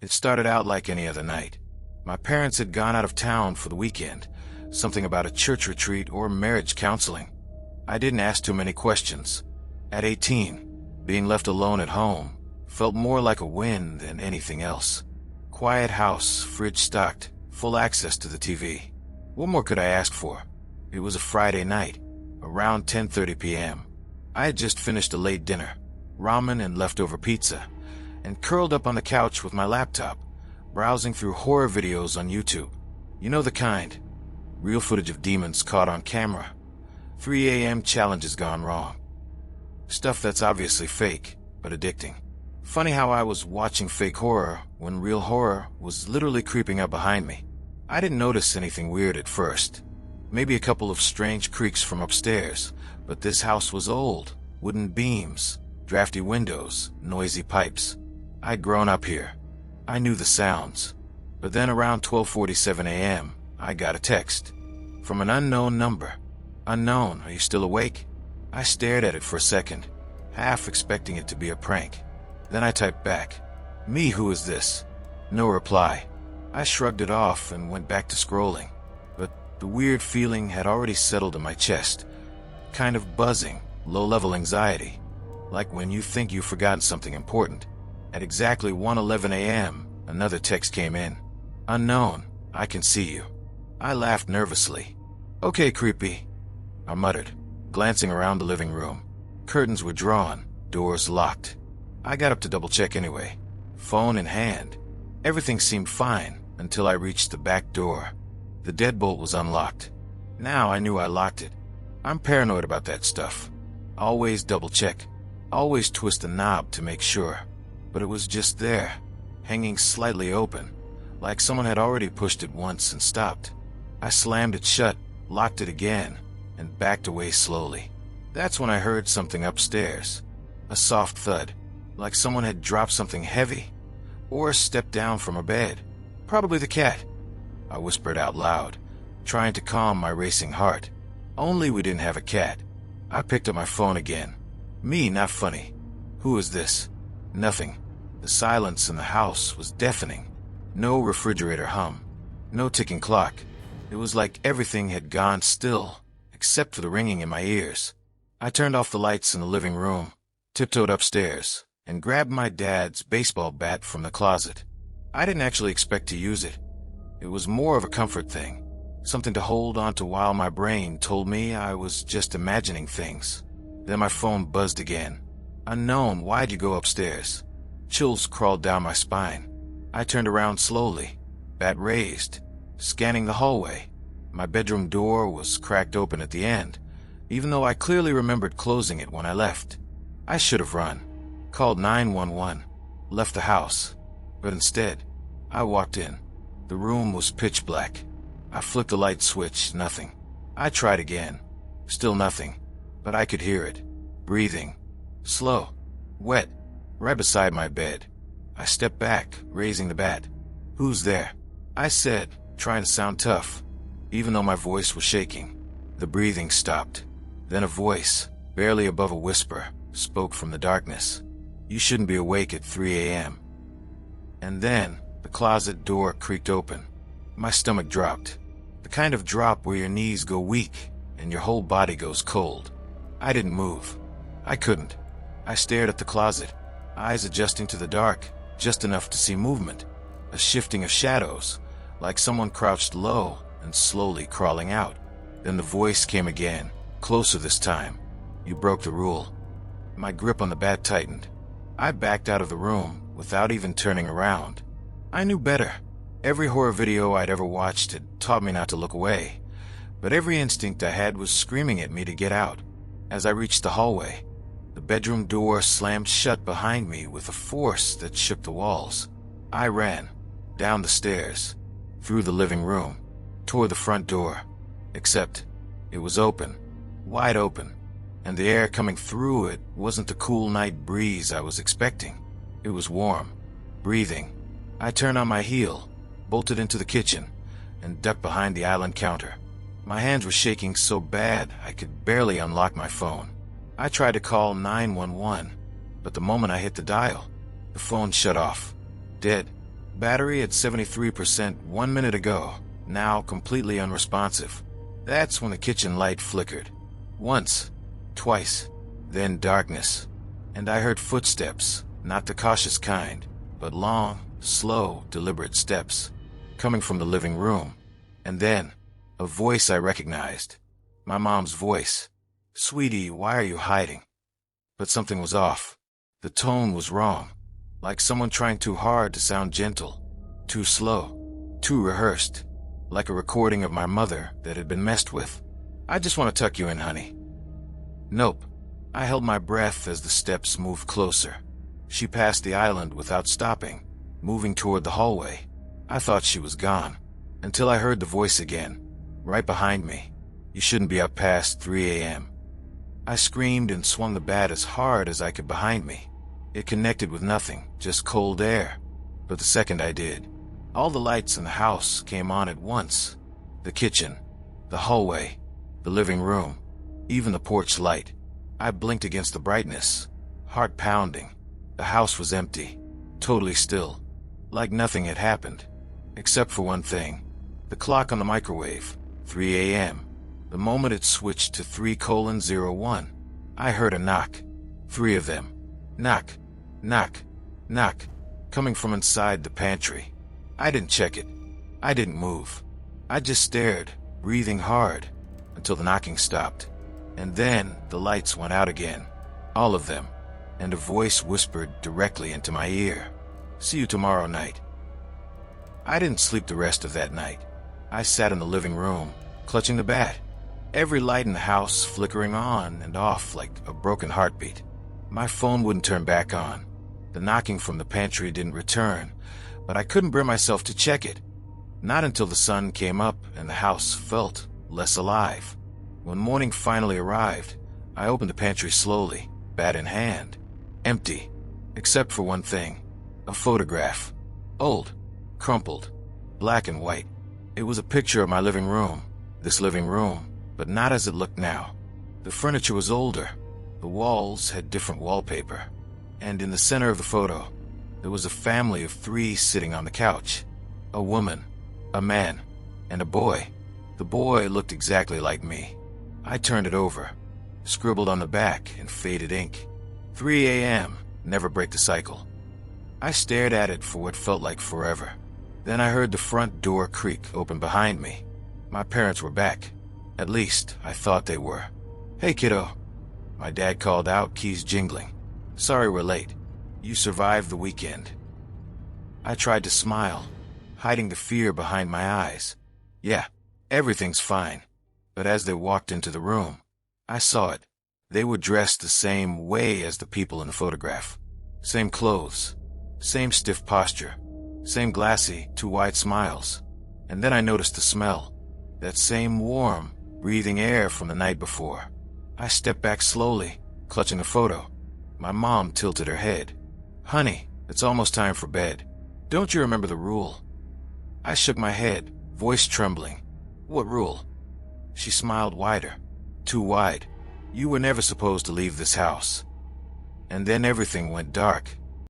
It started out like any other night. My parents had gone out of town for the weekend, something about a church retreat or marriage counseling. I didn't ask too many questions. At 18, being left alone at home felt more like a win than anything else. Quiet house, fridge stocked, full access to the TV. What more could I ask for? It was a Friday night, around 10:30 p.m. I had just finished a late dinner, ramen and leftover pizza, and curled up on the couch with my laptop, browsing through horror videos on YouTube. You know the kind. Real footage of demons caught on camera. 3 a.m. challenges gone wrong. Stuff that's obviously fake, but addicting. Funny how I was watching fake horror when real horror was literally creeping up behind me. I didn't notice anything weird at first. Maybe a couple of strange creaks from upstairs, but this house was old. Wooden beams, drafty windows, noisy pipes. I'd grown up here. I knew the sounds. But then around 12:47 a.m., I got a text from an unknown number. Unknown, are you still awake? I stared at it for a second, half expecting it to be a prank. Then I typed back, "Me, who is this?" No reply. I shrugged it off and went back to scrolling. But the weird feeling had already settled in my chest. Kind of buzzing, low-level anxiety. Like when you think you've forgotten something important. At exactly 1:11 a.m., another text came in. "Unknown, I can see you." I laughed nervously. "Okay, creepy," I muttered, glancing around the living room. Curtains were drawn, doors locked. I got up to double-check anyway, phone in hand. Everything seemed fine until I reached the back door. The deadbolt was unlocked. Now I knew I locked it. I'm paranoid about that stuff. Always double-check. Always twist the knob to make sure. But it was just there, hanging slightly open, like someone had already pushed it once and stopped. I slammed it shut, locked it again, and backed away slowly. That's when I heard something upstairs. A soft thud, like someone had dropped something heavy, or stepped down from a bed. Probably the cat, I whispered out loud, trying to calm my racing heart. Only we didn't have a cat. I picked up my phone again. Me, not funny. Who is this? Nothing. The silence in the house was deafening. No refrigerator hum. No ticking clock. It was like everything had gone still, except for the ringing in my ears. I turned off the lights in the living room, tiptoed upstairs, and grabbed my dad's baseball bat from the closet. I didn't actually expect to use it. It was more of a comfort thing, something to hold on to while my brain told me I was just imagining things. Then my phone buzzed again. "Unknown, why'd you go upstairs?" Chills crawled down my spine. I turned around slowly, bat raised, scanning the hallway. My bedroom door was cracked open at the end, even though I clearly remembered closing it when I left. I should have run, called 911, left the house. But instead, I walked in. The room was pitch black. I flicked the light switch, nothing. I tried again. Still nothing. But I could hear it. Breathing. Slow. Wet. Right beside my bed. I stepped back, raising the bat. "Who's there?" I said, trying to sound tough, even though my voice was shaking. The breathing stopped. Then a voice, barely above a whisper, spoke from the darkness. "You shouldn't be awake at 3 a.m. And then, the closet door creaked open. My stomach dropped. The kind of drop where your knees go weak and your whole body goes cold. I didn't move. I couldn't. I stared at the closet, eyes adjusting to the dark, just enough to see movement. A shifting of shadows, like someone crouched low and slowly crawling out. Then the voice came again, closer this time. "You broke the rule." My grip on the bat tightened. I backed out of the room without even turning around. I knew better. Every horror video I'd ever watched had taught me not to look away, but every instinct I had was screaming at me to get out. As I reached the hallway, the bedroom door slammed shut behind me with a force that shook the walls. I ran, down the stairs, through the living room, toward the front door. Except, it was open, wide open, and the air coming through it wasn't the cool night breeze I was expecting. It was warm, breathing. I turned on my heel, bolted into the kitchen, and ducked behind the island counter. My hands were shaking so bad I could barely unlock my phone. I tried to call 911, but the moment I hit the dial, the phone shut off. Dead. Battery at 73% 1 minute ago, now completely unresponsive. That's when the kitchen light flickered. Once, twice, then darkness. And I heard footsteps, not the cautious kind, but long, slow, deliberate steps, coming from the living room. And then, a voice I recognized. My mom's voice. "Sweetie, why are you hiding?" But something was off. The tone was wrong. Like someone trying too hard to sound gentle. Too slow. Too rehearsed. Like a recording of my mother that had been messed with. "I just want to tuck you in, honey." Nope. I held my breath as the steps moved closer. She passed the island without stopping, moving toward the hallway. I thought she was gone, until I heard the voice again, right behind me. "You shouldn't be up past 3 a.m. I screamed and swung the bat as hard as I could behind me. It connected with nothing, just cold air. But the second I did, all the lights in the house came on at once. The kitchen, the hallway, the living room, even the porch light. I blinked against the brightness, heart pounding. The house was empty, totally still, like nothing had happened. Except for one thing. The clock on the microwave, 3 a.m. The moment it switched to 3:01, I heard a knock. 3 of them. Knock, knock, knock, coming from inside the pantry. I didn't check it. I didn't move. I just stared, breathing hard, until the knocking stopped. And then the lights went out again. All of them. And a voice whispered directly into my ear. "See you tomorrow night." I didn't sleep the rest of that night. I sat in the living room, clutching the bat. Every light in the house flickering on and off like a broken heartbeat. My phone wouldn't turn back on. The knocking from the pantry didn't return, but I couldn't bring myself to check it. Not until the sun came up and the house felt less alive. When morning finally arrived, I opened the pantry slowly, bat in hand. Empty, except for one thing. A photograph. Old, crumpled, black and white. It was a picture of my living room. This living room, but not as it looked now. The furniture was older. The walls had different wallpaper. And in the center of the photo, there was a family of 3 sitting on the couch. A woman, a man, and a boy. The boy looked exactly like me. I turned it over, scribbled on the back in faded ink. 3 a.m. Never break the cycle. I stared at it for what felt like forever. Then I heard the front door creak open behind me. My parents were back. At least, I thought they were. "Hey, kiddo." My dad called out, keys jingling. "Sorry we're late. You survived the weekend." I tried to smile, hiding the fear behind my eyes. "Yeah, everything's fine." But as they walked into the room, I saw it. They were dressed the same way as the people in the photograph. Same clothes, same stiff posture, same glassy, too wide smiles. And then I noticed the smell. That same warm, breathing air from the night before. I stepped back slowly, clutching the photo. My mom tilted her head. "Honey, it's almost time for bed. Don't you remember the rule?" I shook my head, voice trembling. "What rule?" She smiled wider. "Too wide. You were never supposed to leave this house." And then everything went dark.